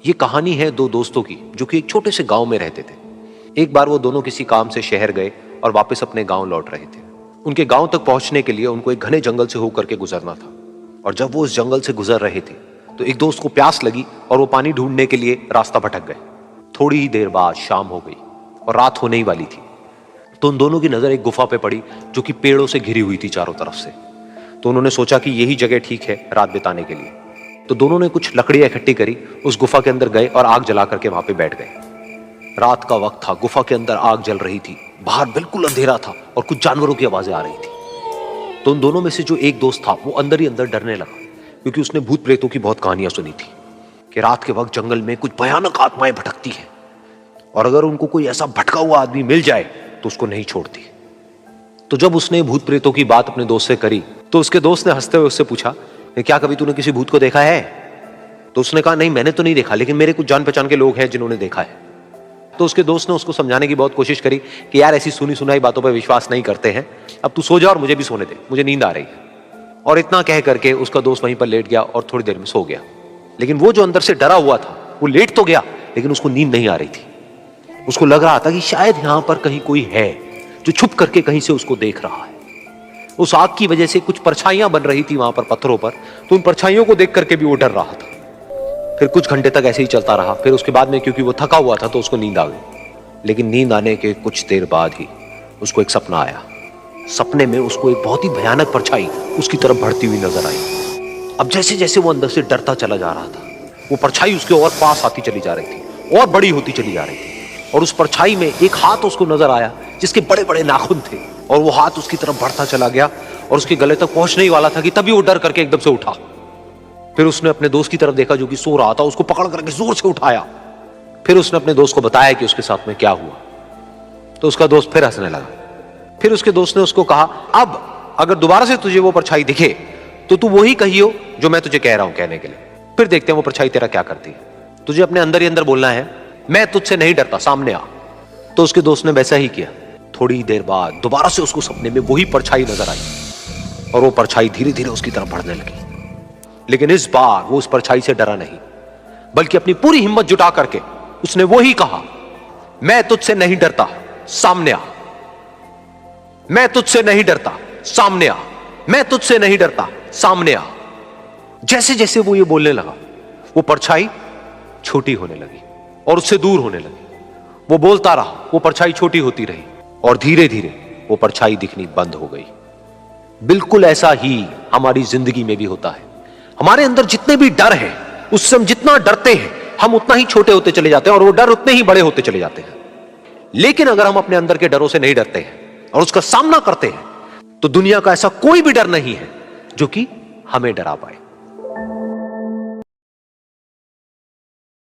ये कहानी है दो दोस्तों की जो कि एक छोटे से गांव में रहते थे। एक बार वो दोनों किसी काम से शहर गए और वापस अपने गांव लौट रहे थे। उनके गांव तक पहुंचने के लिए उनको एक घने जंगल से होकर के गुजरना था। और जब वो उस जंगल से गुजर रहे थे तो एक दोस्त को प्यास लगी और वो पानी ढूंढने के लिए रास्ता भटक गए। थोड़ी ही देर बाद शाम हो गई और रात होने ही वाली थी। तो उन दोनों की नजर एक गुफा पे पड़ी जो कि पेड़ों से घिरी हुई थी चारों तरफ से। तो उन्होंने सोचा कि यही जगह ठीक है रात बिताने के लिए। तो दोनों ने कुछ लकड़ियां इकट्ठी करी, उस गुफा के अंदर गए और आग जला करके वहां पे बैठ गए। रात का वक्त था, गुफा के अंदर आग जल रही थी, बाहर बिल्कुल अंधेरा था और कुछ जानवरों की आवाजें आ रही थी। तो उन दोनों में से जो एक दोस्त था वो अंदर ही अंदर डरने लगा, क्योंकि उसने भूत प्रेतों की बहुत कहानियां सुनी थी कि रात के वक्त जंगल में कुछ भयानक आत्माएं भटकती हैं और अगर उनको कोई ऐसा भटका हुआ आदमी मिल जाए तो उसको नहीं छोड़ती। तो जब उसने भूत प्रेतों की बात अपने दोस्त से करी तो उसके दोस्त ने हंसते हुए उससे पूछा, क्या कभी तूने किसी भूत को देखा है? तो उसने कहा, नहीं मैंने तो नहीं देखा, लेकिन मेरे कुछ जान पहचान के लोग हैं जिन्होंने देखा है। तो उसके दोस्त ने उसको समझाने की बहुत कोशिश करी कि यार ऐसी सुनी सुनाई बातों पर विश्वास नहीं करते हैं, अब तू सो जा और मुझे भी सोने दे, मुझे नींद आ रही है। और इतना कह करके उसका दोस्त वहीं पर लेट गया और थोड़ी देर में सो गया। लेकिन वो जो अंदर से डरा हुआ था वो लेट तो गया, लेकिन उसको नींद नहीं आ रही थी। उसको लग रहा था कि शायद यहां पर कहीं कोई है जो छुप करके कहीं से उसको देख रहा है। उस आग की वजह से कुछ परछाइयां बन रही थी वहां पर पत्थरों पर, तो उन परछाइयों को देख करके भी वो डर रहा था। फिर कुछ घंटे तक ऐसे ही चलता रहा। फिर उसके बाद में क्योंकि वो थका हुआ था तो उसको नींद आ गई। लेकिन नींद आने के कुछ देर बाद ही उसको एक सपना आया। सपने में उसको एक बहुत ही भयानक परछाई उसकी तरफ बढ़ती हुई नजर आई। अब जैसे जैसे वो अंदर से डरता चला जा रहा था, वो परछाई उसके और पास आती चली जा रही थी और बड़ी होती चली जा रही थी। और उस परछाई में एक हाथ उसको नजर आया जिसके बड़े बड़े नाखून थे, और वो हाथ उसकी तरफ बढ़ता चला गया और उसके गले तक पहुंचने ही वाला था कि तभी वो डर करके एकदम से उठा। फिर उसने अपने दोस्त की तरफ देखा जो कि सो रहा था, उसको पकड़ करके जोर से उठाया। फिर उसने अपने दोस्त को बताया कि उसके साथ में क्या हुआ। तो उसका दोस्त फिर हंसने लगा। फिर उसके दोस्त ने उसको कहा, अब अगर दोबारा से तुझे वो परछाई दिखे तो तू वही कहियो जो मैं तुझे कह रहा हूं कहने के लिए, फिर देखते हैं वो परछाई तेरा क्या करती है। तुझे अपने अंदर ही अंदर बोलना है, मैं तुझसे नहीं डरता, सामने आ। तो उसके दोस्त ने वैसा ही किया। थोड़ी देर बाद दोबारा से उसको सपने में वही परछाई नजर आई और वो परछाई धीरे धीरे उसकी तरफ बढ़ने लगी। लेकिन इस बार वो उस परछाई से डरा नहीं, बल्कि अपनी पूरी हिम्मत जुटा करके उसने वही कहा, मैं तुझसे नहीं डरता, सामने आ। मैं तुझसे नहीं डरता, सामने आ। मैं तुझसे नहीं डरता, सामने आ। जैसे जैसे वो ये बोलने लगा वो परछाई छोटी होने लगी और उससे दूर होने लगी। वो बोलता रहा, वो परछाई छोटी होती रही और धीरे धीरे वो परछाई दिखनी बंद हो गई। बिल्कुल ऐसा ही हमारी जिंदगी में भी होता है। हमारे अंदर जितने भी डर है, उससे हम जितना डरते हैं हम उतना ही छोटे होते चले जाते हैं और वो डर उतने ही बड़े होते चले जाते हैं। लेकिन अगर हम अपने अंदर के डरों से नहीं डरते हैं और उसका सामना करते हैं तो दुनिया का ऐसा कोई भी डर नहीं है जो कि हमें डरा पाए।